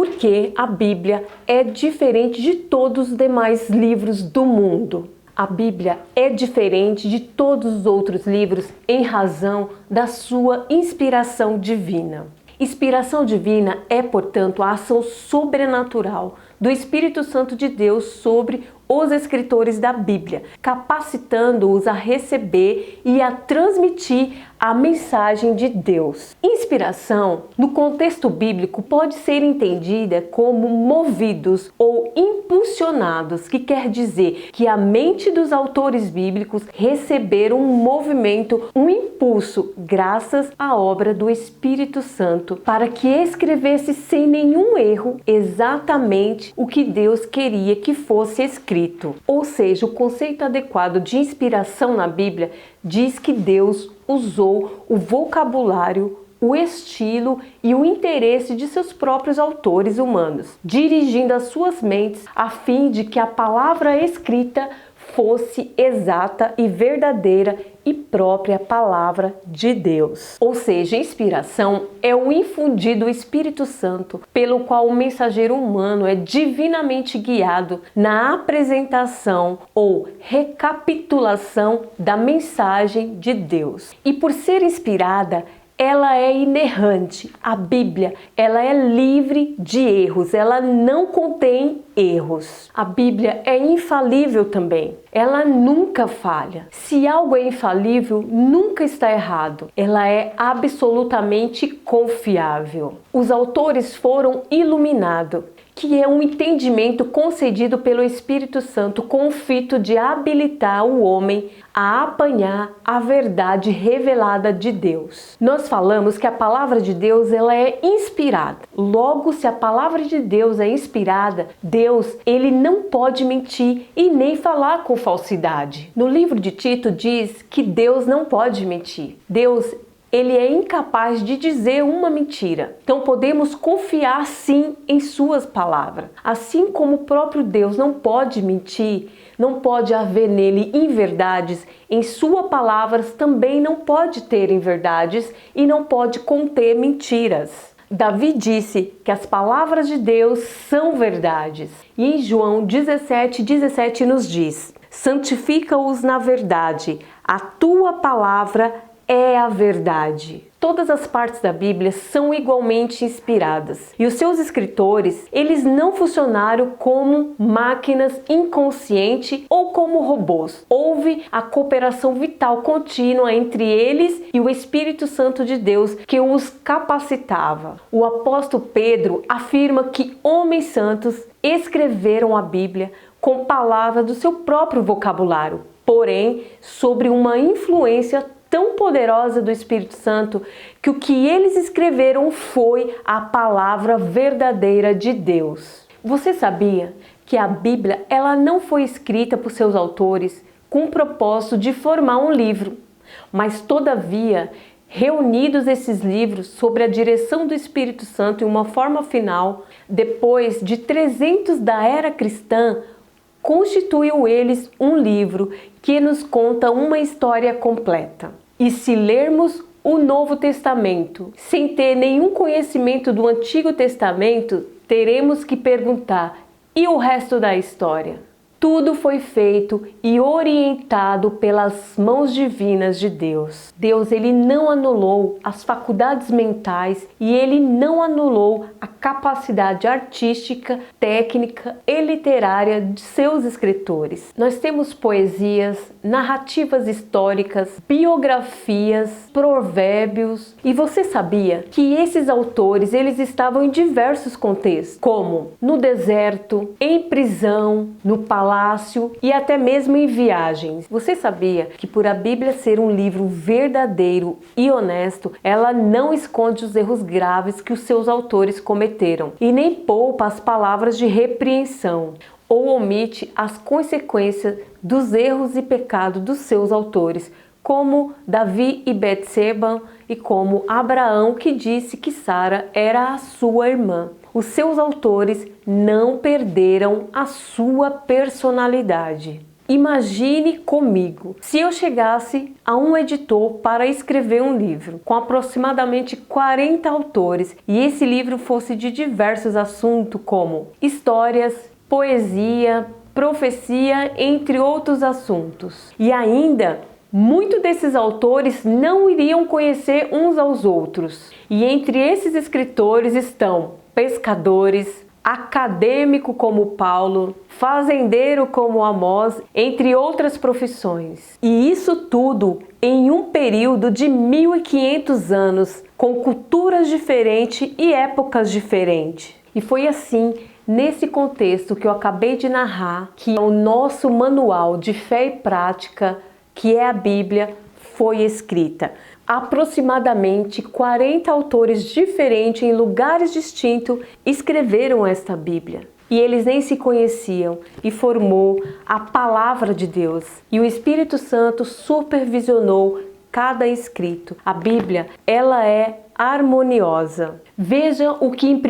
Porque a Bíblia é diferente de todos os demais livros do mundo. A Bíblia é diferente de todos os outros livros em razão da sua inspiração divina. Inspiração divina é, portanto, a ação sobrenatural do Espírito Santo de Deus sobre os escritores da Bíblia, capacitando-os a receber e a transmitir a mensagem de Deus. Inspiração, no contexto bíblico, pode ser entendida como movidos ou impulsionados, que quer dizer que a mente dos autores bíblicos receberam um movimento, um impulso, graças à obra do Espírito Santo, para que escrevesse sem nenhum erro exatamente o que Deus queria que fosse escrito. Ou seja, o conceito adequado de inspiração na Bíblia diz que Deus usou o vocabulário, o estilo e o interesse de seus próprios autores humanos, dirigindo as suas mentes a fim de que a palavra escrita fosse exata e verdadeira e própria palavra de Deus. Ou seja, inspiração é o infundir do Espírito Santo, pelo qual o mensageiro humano é divinamente guiado na apresentação ou recapitulação da mensagem de Deus. E por ser inspirada, ela é inerrante. A Bíblia, ela é livre de erros, ela não contém erros. A Bíblia é infalível também. Ela nunca falha. Se algo é infalível, nunca está errado. Ela é absolutamente confiável. Os autores foram iluminados, que é um entendimento concedido pelo Espírito Santo com o fito de habilitar o homem a apanhar a verdade revelada de Deus. Nós falamos que a palavra de Deus, ela é inspirada. Logo, se a palavra de Deus é inspirada, Deus, ele não pode mentir e nem falar com falsidade. No livro de Tito diz que Deus não pode mentir. Deus, ele é incapaz de dizer uma mentira. Então podemos confiar sim em suas palavras. Assim como o próprio Deus não pode mentir, não pode haver nele inverdades, em suas palavras também não pode ter inverdades e não pode conter mentiras. Davi disse que as palavras de Deus são verdades. E em João 17:17 nos diz: santifica-os na verdade, a tua palavra é a verdade. Todas as partes da Bíblia são igualmente inspiradas. E os seus escritores, eles não funcionaram como máquinas inconscientes ou como robôs. Houve a cooperação vital contínua entre eles e o Espírito Santo de Deus que os capacitava. O apóstolo Pedro afirma que homens santos escreveram a Bíblia com palavras do seu próprio vocabulário, porém sobre uma influência tão poderosa do Espírito Santo que o que eles escreveram foi a palavra verdadeira de Deus. Você sabia que a Bíblia, ela não foi escrita por seus autores com o propósito de formar um livro, mas todavia, reunidos esses livros sob a direção do Espírito Santo em uma forma final, depois de 300 da era cristã, constituiu eles um livro que nos conta uma história completa. E se lermos o Novo Testamento sem ter nenhum conhecimento do Antigo Testamento, teremos que perguntar: e o resto da história? Tudo foi feito e orientado pelas mãos divinas de Deus. Deus, ele não anulou as faculdades mentais e ele não anulou a capacidade artística, técnica e literária de seus escritores. Nós temos poesias, narrativas históricas, biografias, provérbios. E você sabia que esses autores, eles estavam em diversos contextos, como no deserto, em prisão, no palácio e até mesmo em viagens. Você sabia que por a Bíblia ser um livro verdadeiro e honesto, ela não esconde os erros graves que os seus autores cometeram e nem poupa as palavras de repreensão ou omite as consequências dos erros e pecados dos seus autores, como Davi e Betseba e como Abraão, que disse que Sara era a sua irmã. Os seus autores não perderam a sua personalidade. Imagine comigo, se eu chegasse a um editor para escrever um livro com aproximadamente 40 autores e esse livro fosse de diversos assuntos como histórias, poesia, profecia, entre outros assuntos. E ainda, muitos desses autores não iriam conhecer uns aos outros. E entre esses escritores estão pescadores, acadêmico como Paulo, fazendeiro como Amós, entre outras profissões. E isso tudo em um período de 1500 anos, com culturas diferentes e épocas diferentes. E foi assim, nesse contexto que eu acabei de narrar, que o nosso manual de fé e prática, que é a Bíblia, foi escrita. Aproximadamente 40 autores diferentes em lugares distintos escreveram esta Bíblia. E eles nem se conheciam e formou a Palavra de Deus. E o Espírito Santo supervisionou cada escrito. A Bíblia, ela é harmoniosa. Veja o que em 1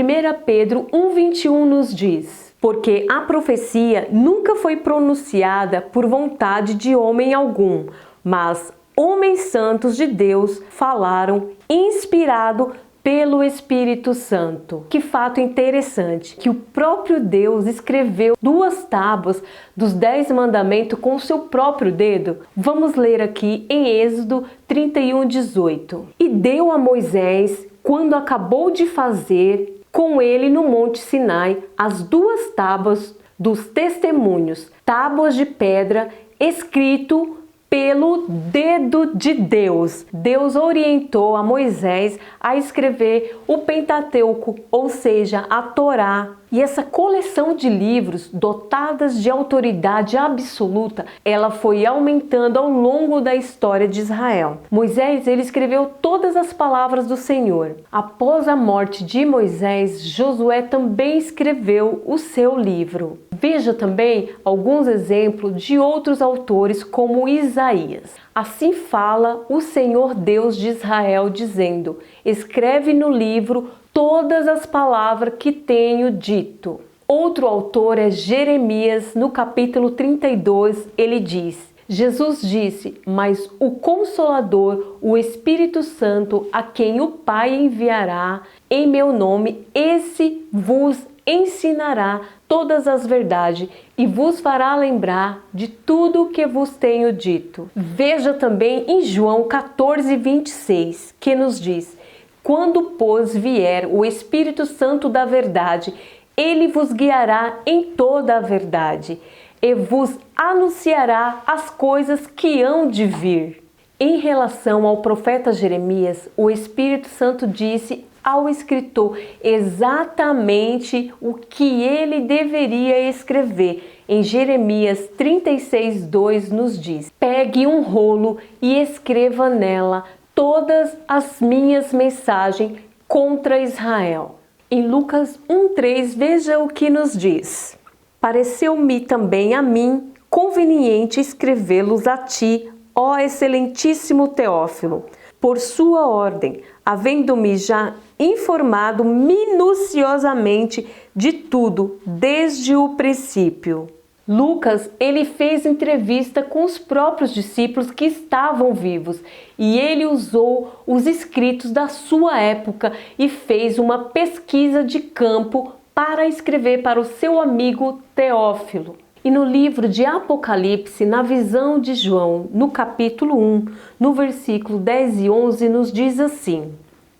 Pedro 1,21 nos diz. Porque a profecia nunca foi pronunciada por vontade de homem algum, mas homens santos de Deus falaram, inspirado pelo Espírito Santo. Que fato interessante, que o próprio Deus escreveu 2 tábuas dos 10 mandamentos com o seu próprio dedo. Vamos ler aqui em Êxodo 31:18. E deu a Moisés, quando acabou de fazer com ele no Monte Sinai, as 2 tábuas dos testemunhos, tábuas de pedra, escrito pelo dedo de Deus. Deus orientou a Moisés a escrever o Pentateuco, ou seja, a Torá. E essa coleção de livros dotadas de autoridade absoluta, ela foi aumentando ao longo da história de Israel. Moisés, ele escreveu todas as palavras do Senhor. Após a morte de Moisés, Josué também escreveu o seu livro. Veja também alguns exemplos de outros autores como Isaías. Assim fala o Senhor Deus de Israel, dizendo: escreve no livro todas as palavras que tenho dito. Outro autor é Jeremias, no capítulo 32, ele diz: Jesus disse, mas o Consolador, o Espírito Santo, a quem o Pai enviará em meu nome, esse vos ensinará todas as verdades e vos fará lembrar de tudo o que vos tenho dito. Veja também em João 14:26, que nos diz: quando, pois, vier o Espírito Santo da verdade, ele vos guiará em toda a verdade e vos anunciará as coisas que hão de vir. Em relação ao profeta Jeremias, o Espírito Santo disse ao escritor exatamente o que ele deveria escrever. Em Jeremias 36:2 nos diz: pegue um rolo e escreva nela todas as minhas mensagens contra Israel. Em Lucas 1:3, veja o que nos diz: pareceu-me também a mim conveniente escrevê-los a ti, ó excelentíssimo Teófilo, por sua ordem, havendo-me já informado minuciosamente de tudo, desde o princípio. Lucas, ele fez entrevista com os próprios discípulos que estavam vivos e ele usou os escritos da sua época e fez uma pesquisa de campo para escrever para o seu amigo Teófilo. E no livro de Apocalipse, na visão de João, no capítulo 1, no versículo 10 e 11, nos diz assim: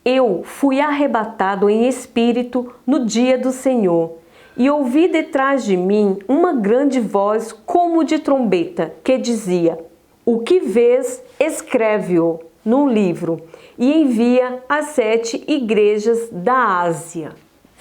eu fui arrebatado em espírito no dia do Senhor, e ouvi detrás de mim uma grande voz como de trombeta, que dizia: o que vês, escreve-o num livro, e envia às 7 igrejas da Ásia.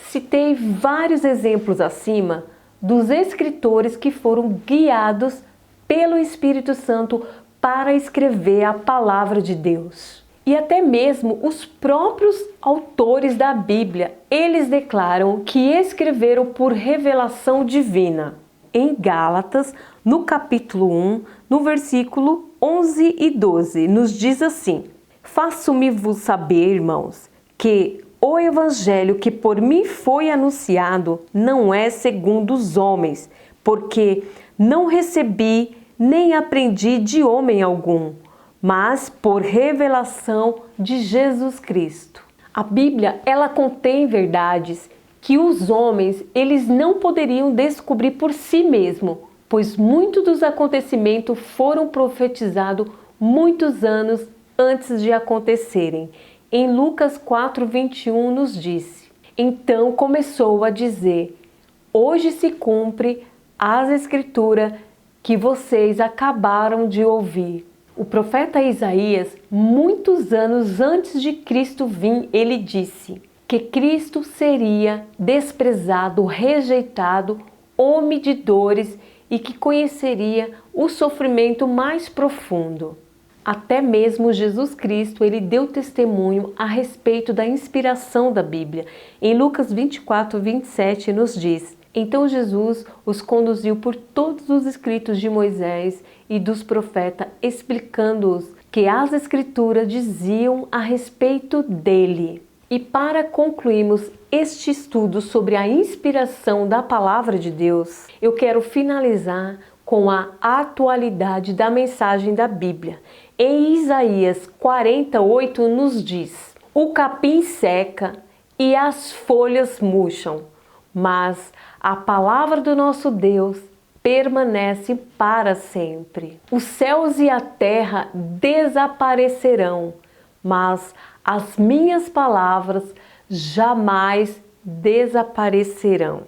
Citei vários exemplos acima dos escritores que foram guiados pelo Espírito Santo para escrever a palavra de Deus. E até mesmo os próprios autores da Bíblia, eles declaram que escreveram por revelação divina. Em Gálatas, no capítulo 1, no versículo 11 e 12, nos diz assim: faço-me-vos saber, irmãos, que o evangelho que por mim foi anunciado não é segundo os homens, porque não recebi nem aprendi de homem algum, mas por revelação de Jesus Cristo. A Bíblia, ela contém verdades que os homens, eles não poderiam descobrir por si mesmos, pois muitos dos acontecimentos foram profetizados muitos anos antes de acontecerem. Em Lucas 4:21 nos disse: então começou a dizer: hoje se cumpre as escrituras que vocês acabaram de ouvir. O profeta Isaías, muitos anos antes de Cristo vir, ele disse que Cristo seria desprezado, rejeitado, homem de dores e que conheceria o sofrimento mais profundo. Até mesmo Jesus Cristo, ele deu testemunho a respeito da inspiração da Bíblia. Em Lucas 24:27 nos diz: então Jesus os conduziu por todos os escritos de Moisés e dos profetas, explicando-os que as escrituras diziam a respeito dele. E para concluirmos este estudo sobre a inspiração da palavra de Deus, eu quero finalizar com a atualidade da mensagem da Bíblia. Em Isaías 48 nos diz: o capim seca e as folhas murcham, mas a palavra do nosso Deus permanece para sempre. Os céus e a terra desaparecerão, mas as minhas palavras jamais desaparecerão.